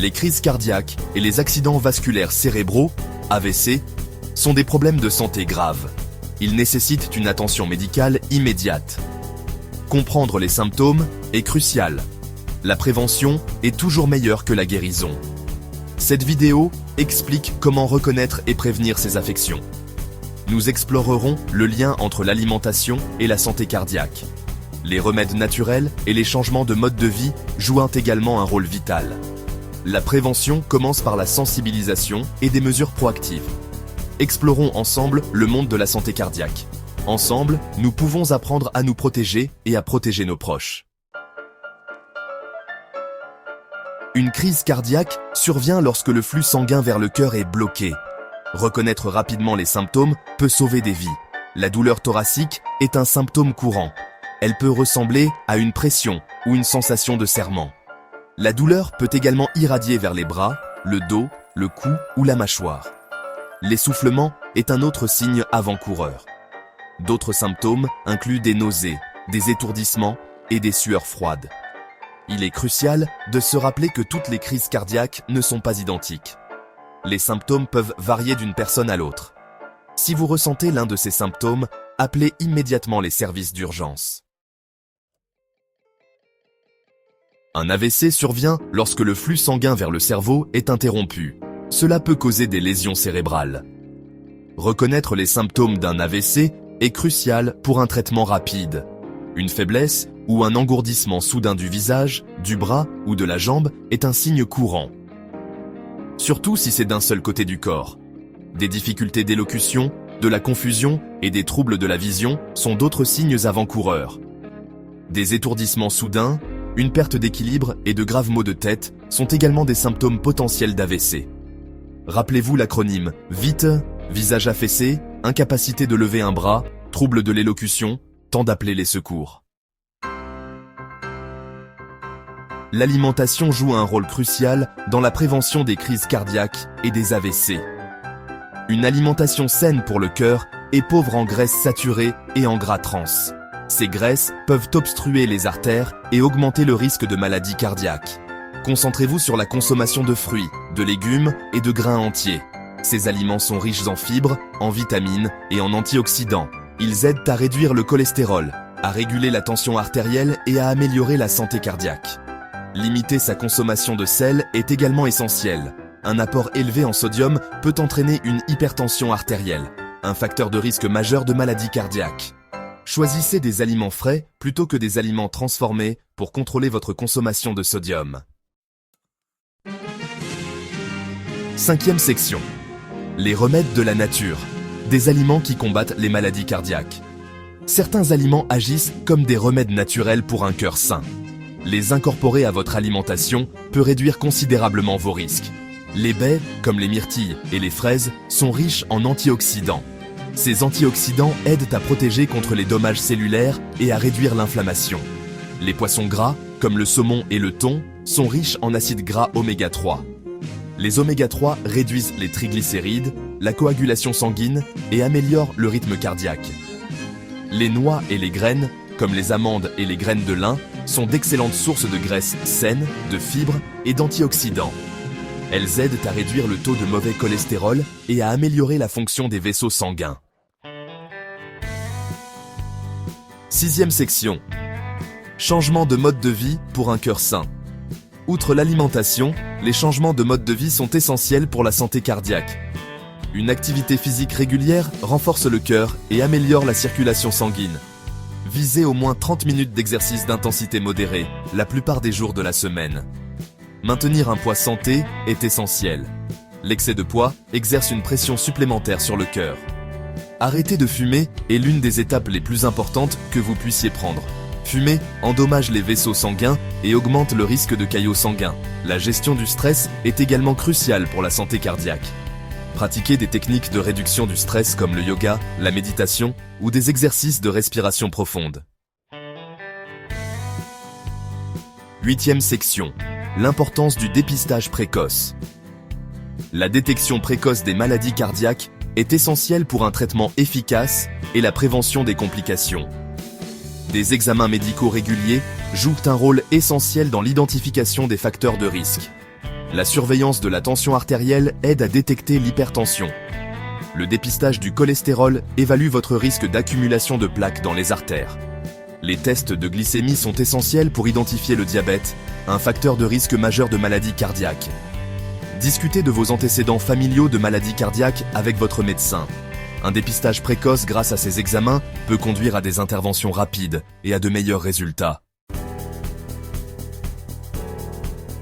Les crises cardiaques et les accidents vasculaires cérébraux, AVC, sont des problèmes de santé graves. Ils nécessitent une attention médicale immédiate. Comprendre les symptômes est crucial. La prévention est toujours meilleure que la guérison. Cette vidéo explique comment reconnaître et prévenir ces affections. Nous explorerons le lien entre l'alimentation et la santé cardiaque. Les remèdes naturels et les changements de mode de vie jouent également un rôle vital. La prévention commence par la sensibilisation et des mesures proactives. Explorons ensemble le monde de la santé cardiaque. Ensemble, nous pouvons apprendre à nous protéger et à protéger nos proches. Une crise cardiaque survient lorsque le flux sanguin vers le cœur est bloqué. Reconnaître rapidement les symptômes peut sauver des vies. La douleur thoracique est un symptôme courant. Elle peut ressembler à une pression ou une sensation de serrement. La douleur peut également irradier vers les bras, le dos, le cou ou la mâchoire. L'essoufflement est un autre signe avant-coureur. D'autres symptômes incluent des nausées, des étourdissements et des sueurs froides. Il est crucial de se rappeler que toutes les crises cardiaques ne sont pas identiques. Les symptômes peuvent varier d'une personne à l'autre. Si vous ressentez l'un de ces symptômes, appelez immédiatement les services d'urgence. Un AVC survient lorsque le flux sanguin vers le cerveau est interrompu. Cela peut causer des lésions cérébrales. Reconnaître les symptômes d'un AVC est crucial pour un traitement rapide. Une faiblesse ou un engourdissement soudain du visage, du bras ou de la jambe est un signe courant. Surtout si c'est d'un seul côté du corps. Des difficultés d'élocution, de la confusion et des troubles de la vision sont d'autres signes avant-coureurs. Des étourdissements soudains, une perte d'équilibre et de graves maux de tête sont également des symptômes potentiels d'AVC. Rappelez-vous l'acronyme VITE, visage affaissé, incapacité de lever un bras, troubles de l'élocution, temps d'appeler les secours. L'alimentation joue un rôle crucial dans la prévention des crises cardiaques et des AVC. Une alimentation saine pour le cœur est pauvre en graisses saturées et en gras trans. Ces graisses peuvent obstruer les artères et augmenter le risque de maladies cardiaques. Concentrez-vous sur la consommation de fruits, de légumes et de grains entiers. Ces aliments sont riches en fibres, en vitamines et en antioxydants. Ils aident à réduire le cholestérol, à réguler la tension artérielle et à améliorer la santé cardiaque. Limiter sa consommation de sel est également essentiel. Un apport élevé en sodium peut entraîner une hypertension artérielle, un facteur de risque majeur de maladie cardiaque. Choisissez des aliments frais plutôt que des aliments transformés pour contrôler votre consommation de sodium. 5e section. Les remèdes de la nature. Des aliments qui combattent les maladies cardiaques. Certains aliments agissent comme des remèdes naturels pour un cœur sain. Les incorporer à votre alimentation peut réduire considérablement vos risques. Les baies, comme les myrtilles et les fraises, sont riches en antioxydants. Ces antioxydants aident à protéger contre les dommages cellulaires et à réduire l'inflammation. Les poissons gras, comme le saumon et le thon, sont riches en acides gras oméga 3. Les oméga 3 réduisent les triglycérides, la coagulation sanguine et améliorent le rythme cardiaque. Les noix et les graines, comme les amandes et les graines de lin, sont d'excellentes sources de graisses saines, de fibres et d'antioxydants. Elles aident à réduire le taux de mauvais cholestérol et à améliorer la fonction des vaisseaux sanguins. 6e section. Changement de mode de vie pour un cœur sain. Outre l'alimentation, les changements de mode de vie sont essentiels pour la santé cardiaque. Une activité physique régulière renforce le cœur et améliore la circulation sanguine. Visez au moins 30 minutes d'exercice d'intensité modérée, la plupart des jours de la semaine. Maintenir un poids santé est essentiel. L'excès de poids exerce une pression supplémentaire sur le cœur. Arrêter de fumer est l'une des étapes les plus importantes que vous puissiez prendre. Fumer endommage les vaisseaux sanguins et augmente le risque de caillots sanguins. La gestion du stress est également cruciale pour la santé cardiaque. Pratiquez des techniques de réduction du stress comme le yoga, la méditation ou des exercices de respiration profonde. 8e section. L'importance du dépistage précoce. La détection précoce des maladies cardiaques est essentielle pour un traitement efficace et la prévention des complications. Des examens médicaux réguliers jouent un rôle essentiel dans l'identification des facteurs de risque. La surveillance de la tension artérielle aide à détecter l'hypertension. Le dépistage du cholestérol évalue votre risque d'accumulation de plaques dans les artères. Les tests de glycémie sont essentiels pour identifier le diabète, un facteur de risque majeur de maladie cardiaque. Discutez de vos antécédents familiaux de maladies cardiaques avec votre médecin. Un dépistage précoce grâce à ces examens peut conduire à des interventions rapides et à de meilleurs résultats.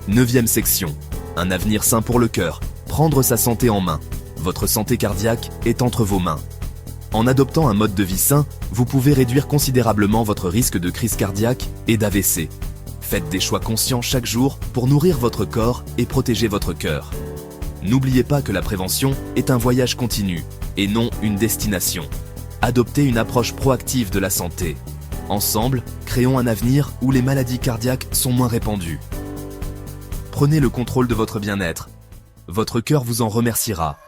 9e section. Un avenir sain pour le cœur. Prendre sa santé en main. Votre santé cardiaque est entre vos mains. En adoptant un mode de vie sain, vous pouvez réduire considérablement votre risque de crise cardiaque et d'AVC. Faites des choix conscients chaque jour pour nourrir votre corps et protéger votre cœur. N'oubliez pas que la prévention est un voyage continu et non une destination. Adoptez une approche proactive de la santé. Ensemble, créons un avenir où les maladies cardiaques sont moins répandues. Prenez le contrôle de votre bien-être. Votre cœur vous en remerciera.